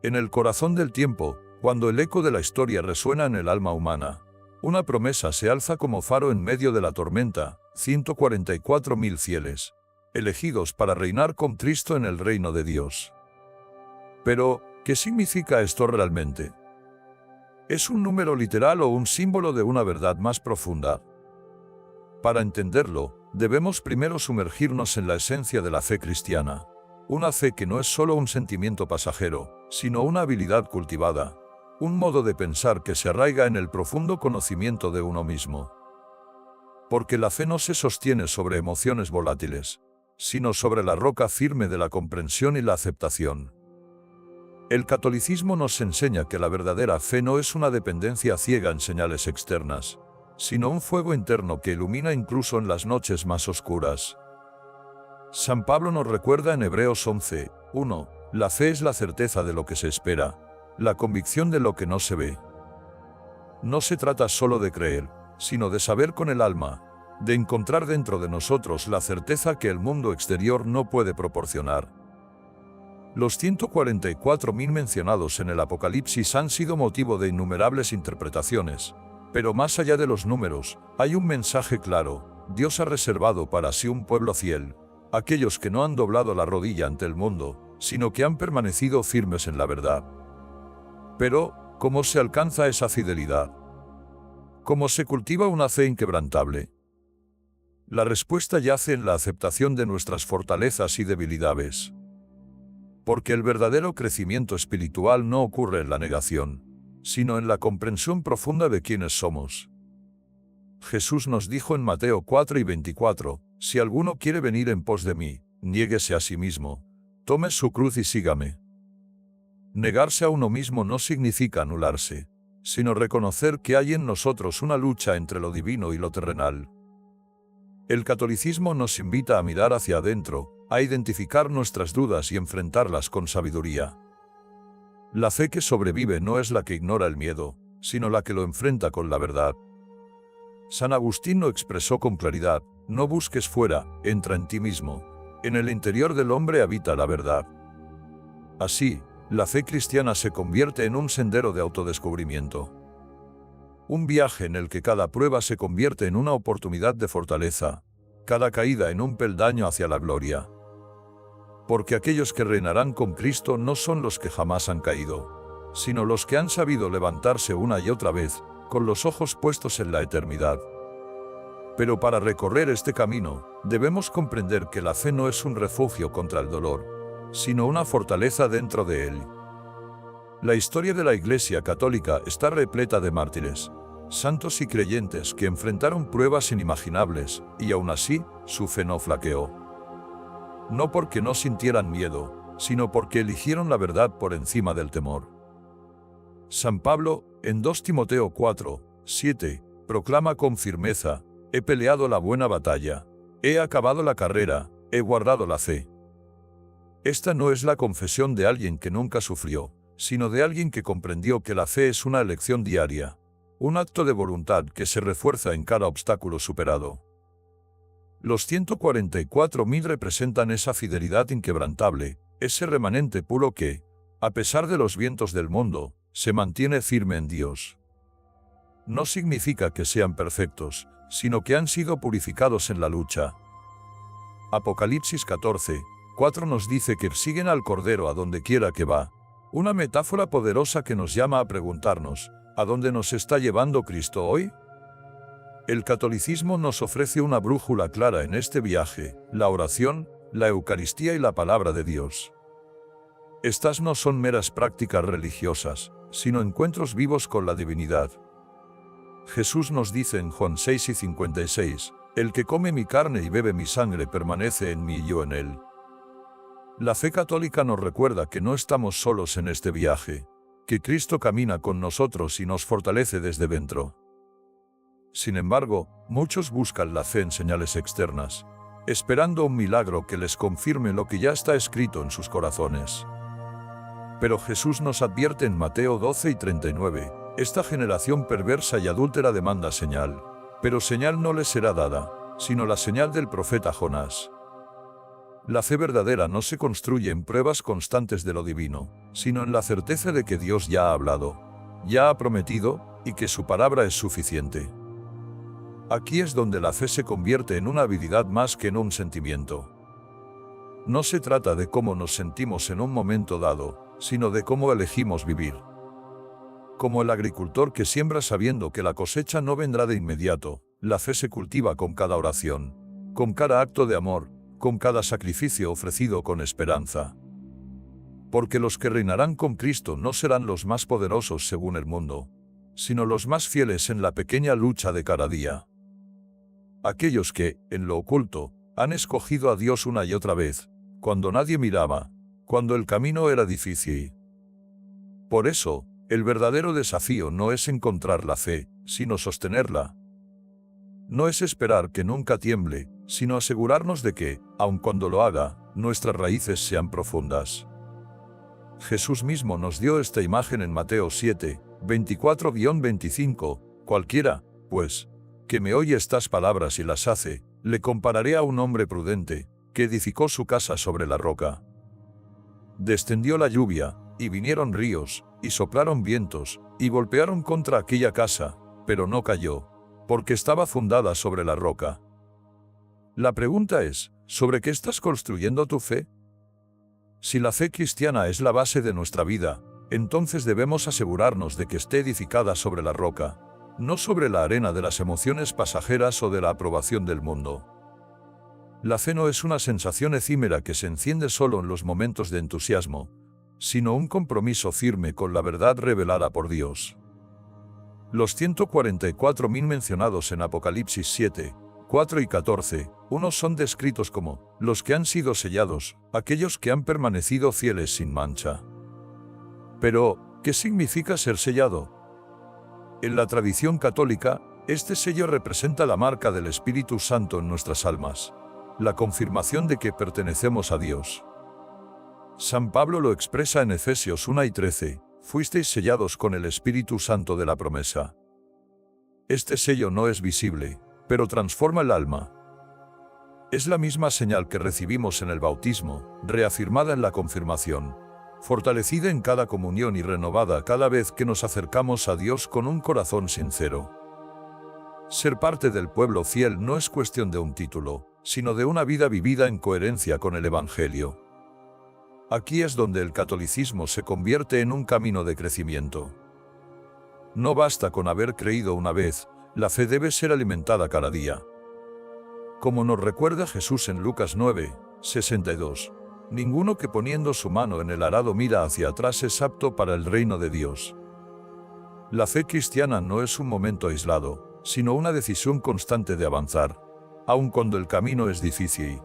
En el corazón del tiempo, cuando el eco de la historia resuena en el alma humana, una promesa se alza como faro en medio de la tormenta: 144.000 fieles, elegidos para reinar con Cristo en el reino de Dios. Pero, ¿qué significa esto realmente? ¿Es un número literal o un símbolo de una verdad más profunda? Para entenderlo, debemos primero sumergirnos en la esencia de la fe cristiana. Una fe que no es solo un sentimiento pasajero, sino una habilidad cultivada, un modo de pensar que se arraiga en el profundo conocimiento de uno mismo. Porque la fe no se sostiene sobre emociones volátiles, sino sobre la roca firme de la comprensión y la aceptación. El catolicismo nos enseña que la verdadera fe no es una dependencia ciega en señales externas, sino un fuego interno que ilumina incluso en las noches más oscuras. San Pablo nos recuerda en Hebreos 11:1, la fe es la certeza de lo que se espera, la convicción de lo que no se ve. No se trata solo de creer, sino de saber con el alma, de encontrar dentro de nosotros la certeza que el mundo exterior no puede proporcionar. Los 144.000 mencionados en el Apocalipsis han sido motivo de innumerables interpretaciones, pero más allá de los números, hay un mensaje claro: Dios ha reservado para sí un pueblo fiel, aquellos que no han doblado la rodilla ante el mundo, sino que han permanecido firmes en la verdad. Pero, ¿cómo se alcanza esa fidelidad? ¿Cómo se cultiva una fe inquebrantable? La respuesta yace en la aceptación de nuestras fortalezas y debilidades. Porque el verdadero crecimiento espiritual no ocurre en la negación, sino en la comprensión profunda de quiénes somos. Jesús nos dijo en Mateo 4:24, si alguno quiere venir en pos de mí, niéguese a sí mismo, tome su cruz y sígame. Negarse a uno mismo no significa anularse, sino reconocer que hay en nosotros una lucha entre lo divino y lo terrenal. El catolicismo nos invita a mirar hacia adentro, a identificar nuestras dudas y enfrentarlas con sabiduría. La fe que sobrevive no es la que ignora el miedo, sino la que lo enfrenta con la verdad. San Agustín lo expresó con claridad: no busques fuera, entra en ti mismo. En el interior del hombre habita la verdad. Así, la fe cristiana se convierte en un sendero de autodescubrimiento. Un viaje en el que cada prueba se convierte en una oportunidad de fortaleza, cada caída en un peldaño hacia la gloria. Porque aquellos que reinarán con Cristo no son los que jamás han caído, sino los que han sabido levantarse una y otra vez, con los ojos puestos en la eternidad. Pero para recorrer este camino, debemos comprender que la fe no es un refugio contra el dolor, sino una fortaleza dentro de él. La historia de la Iglesia Católica está repleta de mártires, santos y creyentes que enfrentaron pruebas inimaginables, y aún así, su fe no flaqueó. No porque no sintieran miedo, sino porque eligieron la verdad por encima del temor. San Pablo, en 2 Timoteo 4:7, proclama con firmeza: he peleado la buena batalla, he acabado la carrera, he guardado la fe. Esta no es la confesión de alguien que nunca sufrió, sino de alguien que comprendió que la fe es una elección diaria, un acto de voluntad que se refuerza en cada obstáculo superado. Los 144.000 representan esa fidelidad inquebrantable, ese remanente puro que, a pesar de los vientos del mundo, se mantiene firme en Dios. No significa que sean perfectos, sino que han sido purificados en la lucha. Apocalipsis 14:4 nos dice que siguen al Cordero a donde quiera que va, una metáfora poderosa que nos llama a preguntarnos: ¿a dónde nos está llevando Cristo hoy? El catolicismo nos ofrece una brújula clara en este viaje: la oración, la Eucaristía y la palabra de Dios. Estas no son meras prácticas religiosas, sino encuentros vivos con la divinidad. Jesús nos dice en Juan 6:56, el que come mi carne y bebe mi sangre permanece en mí y yo en él. La fe católica nos recuerda que no estamos solos en este viaje, que Cristo camina con nosotros y nos fortalece desde dentro. Sin embargo, muchos buscan la fe en señales externas, esperando un milagro que les confirme lo que ya está escrito en sus corazones. Pero Jesús nos advierte en Mateo 12:39, esta generación perversa y adúltera demanda señal, pero señal no les será dada, sino la señal del profeta Jonás. La fe verdadera no se construye en pruebas constantes de lo divino, sino en la certeza de que Dios ya ha hablado, ya ha prometido, y que su palabra es suficiente. Aquí es donde la fe se convierte en una habilidad más que en un sentimiento. No se trata de cómo nos sentimos en un momento dado, sino de cómo elegimos vivir. Como el agricultor que siembra sabiendo que la cosecha no vendrá de inmediato, la fe se cultiva con cada oración, con cada acto de amor, con cada sacrificio ofrecido con esperanza. Porque los que reinarán con Cristo no serán los más poderosos según el mundo, sino los más fieles en la pequeña lucha de cada día. Aquellos que, en lo oculto, han escogido a Dios una y otra vez, cuando nadie miraba, cuando el camino era difícil. Por eso, el verdadero desafío no es encontrar la fe, sino sostenerla. No es esperar que nunca tiemble, sino asegurarnos de que, aun cuando lo haga, nuestras raíces sean profundas. Jesús mismo nos dio esta imagen en Mateo 7, 24-25, cualquiera, pues, que me oye estas palabras y las hace, le compararé a un hombre prudente, que edificó su casa sobre la roca. Descendió la lluvia, y vinieron ríos, y soplaron vientos, y golpearon contra aquella casa, pero no cayó, porque estaba fundada sobre la roca. La pregunta es, ¿sobre qué estás construyendo tu fe? Si la fe cristiana es la base de nuestra vida, entonces debemos asegurarnos de que esté edificada sobre la roca, no sobre la arena de las emociones pasajeras o de la aprobación del mundo. La fe no es una sensación efímera que se enciende solo en los momentos de entusiasmo, sino un compromiso firme con la verdad revelada por Dios. Los 144.000 mencionados en Apocalipsis 7, 4 y 14, unos son descritos como los que han sido sellados, aquellos que han permanecido fieles sin mancha. Pero, ¿qué significa ser sellado? En la tradición católica, este sello representa la marca del Espíritu Santo en nuestras almas, la confirmación de que pertenecemos a Dios. San Pablo lo expresa en Efesios 1 y 13, fuisteis sellados con el Espíritu Santo de la promesa. Este sello no es visible, pero transforma el alma. Es la misma señal que recibimos en el bautismo, reafirmada en la confirmación, fortalecida en cada comunión y renovada cada vez que nos acercamos a Dios con un corazón sincero. Ser parte del pueblo fiel no es cuestión de un título, sino de una vida vivida en coherencia con el Evangelio. Aquí es donde el catolicismo se convierte en un camino de crecimiento. No basta con haber creído una vez, la fe debe ser alimentada cada día. Como nos recuerda Jesús en Lucas 9, 62, ninguno que poniendo su mano en el arado mira hacia atrás es apto para el reino de Dios. La fe cristiana no es un momento aislado, sino una decisión constante de avanzar, aun cuando el camino es difícil.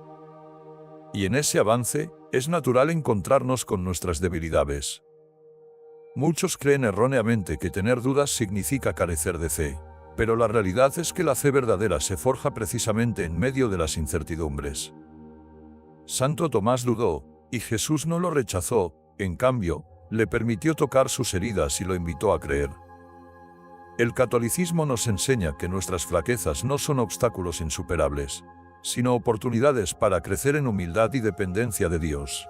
Y en ese avance, es natural encontrarnos con nuestras debilidades. Muchos creen erróneamente que tener dudas significa carecer de fe, pero la realidad es que la fe verdadera se forja precisamente en medio de las incertidumbres. Santo Tomás dudó, y Jesús no lo rechazó, en cambio, le permitió tocar sus heridas y lo invitó a creer. El catolicismo nos enseña que nuestras flaquezas no son obstáculos insuperables, sino oportunidades para crecer en humildad y dependencia de Dios.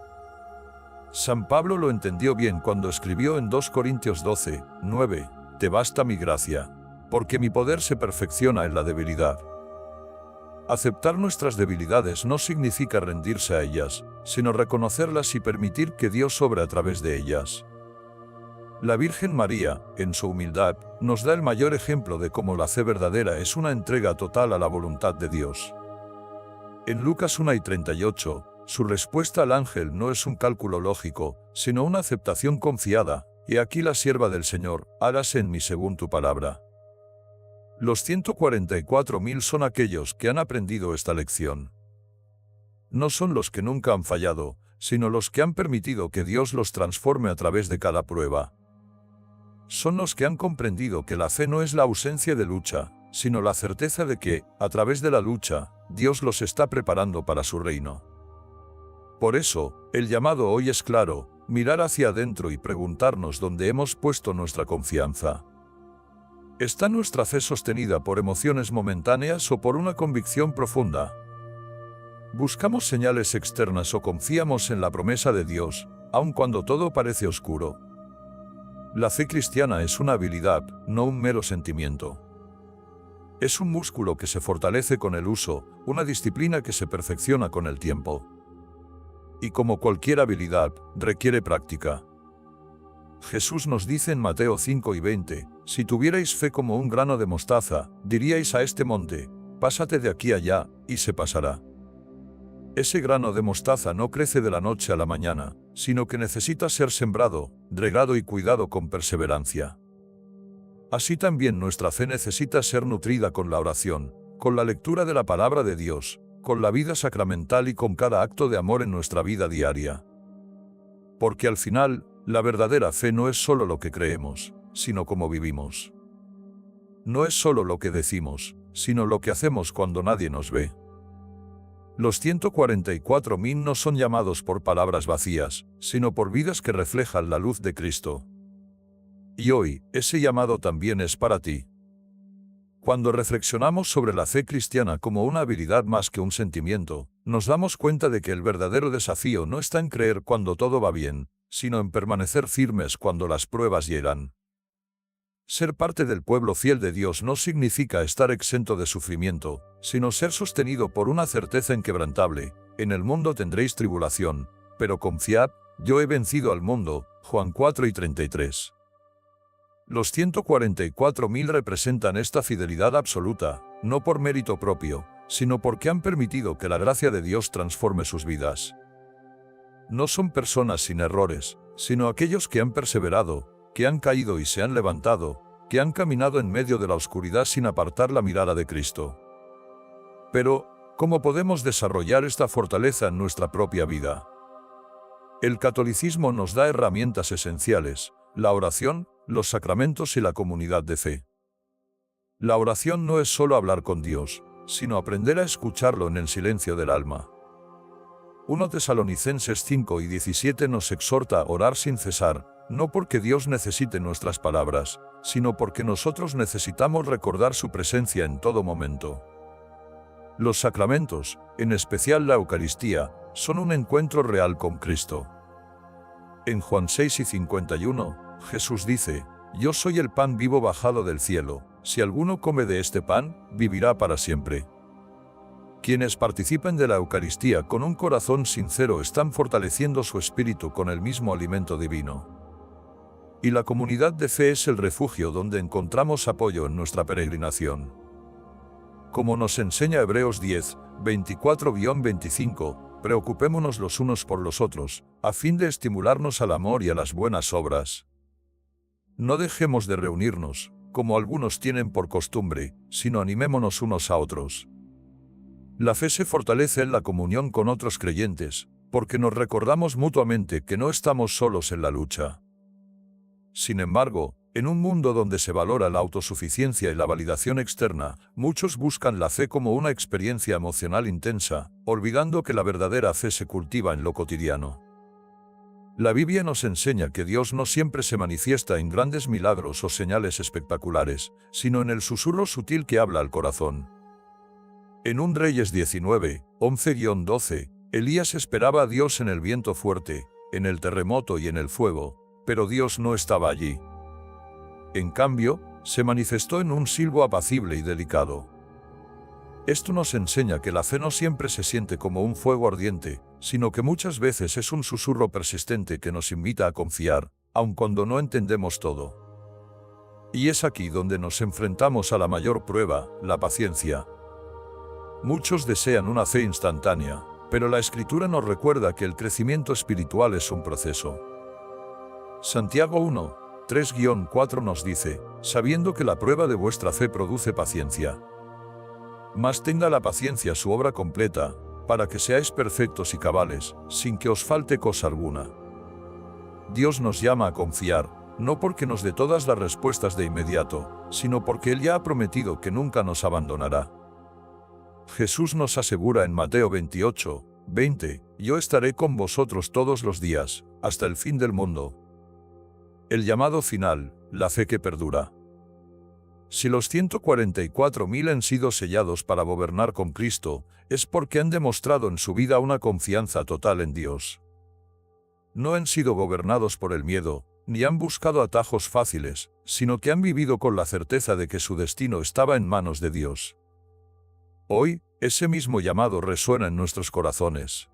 San Pablo lo entendió bien cuando escribió en 2 Corintios 12, 9, «Te basta mi gracia, porque mi poder se perfecciona en la debilidad». Aceptar nuestras debilidades no significa rendirse a ellas, sino reconocerlas y permitir que Dios obre a través de ellas. La Virgen María, en su humildad, nos da el mayor ejemplo de cómo la fe verdadera es una entrega total a la voluntad de Dios. En Lucas 1 y 38, su respuesta al ángel no es un cálculo lógico, sino una aceptación confiada. «He aquí la sierva del Señor, hágase en mí según tu palabra». Los 144.000 son aquellos que han aprendido esta lección. No son los que nunca han fallado, sino los que han permitido que Dios los transforme a través de cada prueba. Son los que han comprendido que la fe no es la ausencia de lucha, sino la certeza de que, a través de la lucha, Dios los está preparando para su reino. Por eso, el llamado hoy es claro: mirar hacia adentro y preguntarnos dónde hemos puesto nuestra confianza. ¿Está nuestra fe sostenida por emociones momentáneas o por una convicción profunda? ¿Buscamos señales externas o confiamos en la promesa de Dios, aun cuando todo parece oscuro? La fe cristiana es una habilidad, no un mero sentimiento. Es un músculo que se fortalece con el uso, una disciplina que se perfecciona con el tiempo. Y como cualquier habilidad, requiere práctica. Jesús nos dice en Mateo 5 y 20, si tuvierais fe como un grano de mostaza, diríais a este monte, pásate de aquí allá, y se pasará. Ese grano de mostaza no crece de la noche a la mañana, sino que necesita ser sembrado, regado y cuidado con perseverancia. Así también nuestra fe necesita ser nutrida con la oración, con la lectura de la palabra de Dios, con la vida sacramental y con cada acto de amor en nuestra vida diaria. Porque al final, la verdadera fe no es solo lo que creemos, sino cómo vivimos. No es solo lo que decimos, sino lo que hacemos cuando nadie nos ve. Los 144.000 no son llamados por palabras vacías, sino por vidas que reflejan la luz de Cristo. Y hoy, ese llamado también es para ti. Cuando reflexionamos sobre la fe cristiana como una habilidad más que un sentimiento, nos damos cuenta de que el verdadero desafío no está en creer cuando todo va bien, sino en permanecer firmes cuando las pruebas llegan. Ser parte del pueblo fiel de Dios no significa estar exento de sufrimiento, sino ser sostenido por una certeza inquebrantable. En el mundo tendréis tribulación, pero confiad, yo he vencido al mundo. Juan 4 y 33. Los 144.000 representan esta fidelidad absoluta, no por mérito propio, sino porque han permitido que la gracia de Dios transforme sus vidas. No son personas sin errores, sino aquellos que han perseverado, que han caído y se han levantado, que han caminado en medio de la oscuridad sin apartar la mirada de Cristo. Pero, ¿cómo podemos desarrollar esta fortaleza en nuestra propia vida? El catolicismo nos da herramientas esenciales: la oración, los sacramentos y la comunidad de fe. La oración no es solo hablar con Dios, sino aprender a escucharlo en el silencio del alma. 1 Tesalonicenses 5 y 17 nos exhorta a orar sin cesar, no porque Dios necesite nuestras palabras, sino porque nosotros necesitamos recordar su presencia en todo momento. Los sacramentos, en especial la Eucaristía, son un encuentro real con Cristo. En Juan 6 y 51, Jesús dice: Yo soy el pan vivo bajado del cielo, si alguno come de este pan, vivirá para siempre. Quienes participen de la Eucaristía con un corazón sincero están fortaleciendo su espíritu con el mismo alimento divino. Y la comunidad de fe es el refugio donde encontramos apoyo en nuestra peregrinación. Como nos enseña Hebreos 10, 24-25, preocupémonos los unos por los otros, a fin de estimularnos al amor y a las buenas obras. No dejemos de reunirnos, como algunos tienen por costumbre, sino animémonos unos a otros. La fe se fortalece en la comunión con otros creyentes, porque nos recordamos mutuamente que no estamos solos en la lucha. Sin embargo, en un mundo donde se valora la autosuficiencia y la validación externa, muchos buscan la fe como una experiencia emocional intensa, olvidando que la verdadera fe se cultiva en lo cotidiano. La Biblia nos enseña que Dios no siempre se manifiesta en grandes milagros o señales espectaculares, sino en el susurro sutil que habla al corazón. En 1 Reyes 19, 11-12, Elías esperaba a Dios en el viento fuerte, en el terremoto y en el fuego, pero Dios no estaba allí. En cambio, se manifestó en un silbo apacible y delicado. Esto nos enseña que la fe no siempre se siente como un fuego ardiente, sino que muchas veces es un susurro persistente que nos invita a confiar, aun cuando no entendemos todo. Y es aquí donde nos enfrentamos a la mayor prueba, la paciencia. Muchos desean una fe instantánea, pero la Escritura nos recuerda que el crecimiento espiritual es un proceso. Santiago 1, 3-4 nos dice: sabiendo que la prueba de vuestra fe produce paciencia. Mas tenga la paciencia su obra completa, para que seáis perfectos y cabales, sin que os falte cosa alguna. Dios nos llama a confiar, no porque nos dé todas las respuestas de inmediato, sino porque Él ya ha prometido que nunca nos abandonará. Jesús nos asegura en Mateo 28, 20, yo estaré con vosotros todos los días, hasta el fin del mundo. El llamado final, la fe que perdura. Si los 144.000 han sido sellados para gobernar con Cristo, es porque han demostrado en su vida una confianza total en Dios. No han sido gobernados por el miedo, ni han buscado atajos fáciles, sino que han vivido con la certeza de que su destino estaba en manos de Dios. Hoy, ese mismo llamado resuena en nuestros corazones.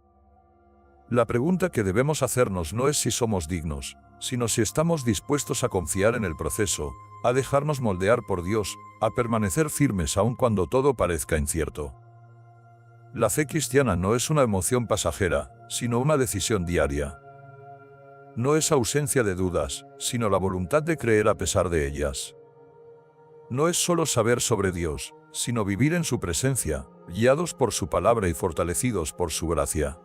La pregunta que debemos hacernos no es si somos dignos, sino si estamos dispuestos a confiar en el proceso, a dejarnos moldear por Dios, a permanecer firmes aun cuando todo parezca incierto. La fe cristiana no es una emoción pasajera, sino una decisión diaria. No es ausencia de dudas, sino la voluntad de creer a pesar de ellas. No es solo saber sobre Dios, sino vivir en su presencia, guiados por su palabra y fortalecidos por su gracia.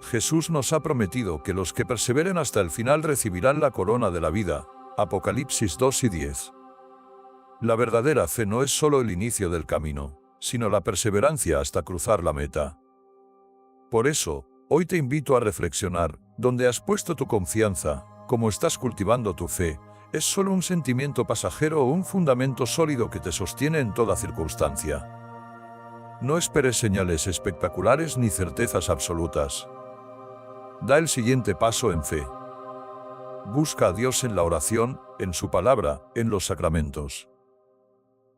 Jesús nos ha prometido que los que perseveren hasta el final recibirán la corona de la vida. Apocalipsis 2:10. La verdadera fe no es solo el inicio del camino, sino la perseverancia hasta cruzar la meta. Por eso, hoy te invito a reflexionar, ¿dónde has puesto tu confianza? ¿Cómo estás cultivando tu fe? ¿Es solo un sentimiento pasajero o un fundamento sólido que te sostiene en toda circunstancia? No esperes señales espectaculares ni certezas absolutas. Da el siguiente paso en fe. Busca a Dios en la oración, en su palabra, en los sacramentos.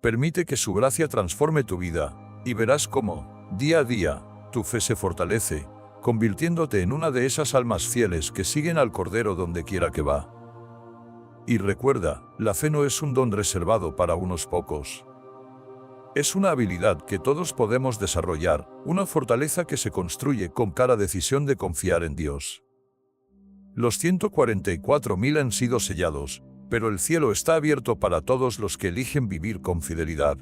Permite que su gracia transforme tu vida, y verás cómo, día a día, tu fe se fortalece, convirtiéndote en una de esas almas fieles que siguen al Cordero donde quiera que va. Y recuerda, la fe no es un don reservado para unos pocos. Es una habilidad que todos podemos desarrollar, una fortaleza que se construye con cada decisión de confiar en Dios. Los 144.000 han sido sellados, pero el cielo está abierto para todos los que eligen vivir con fidelidad.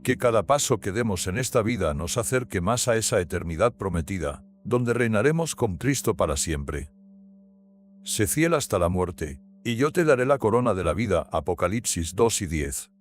Que cada paso que demos en esta vida nos acerque más a esa eternidad prometida, donde reinaremos con Cristo para siempre. Sé fiel hasta la muerte, y yo te daré la corona de la vida. Apocalipsis 2:10.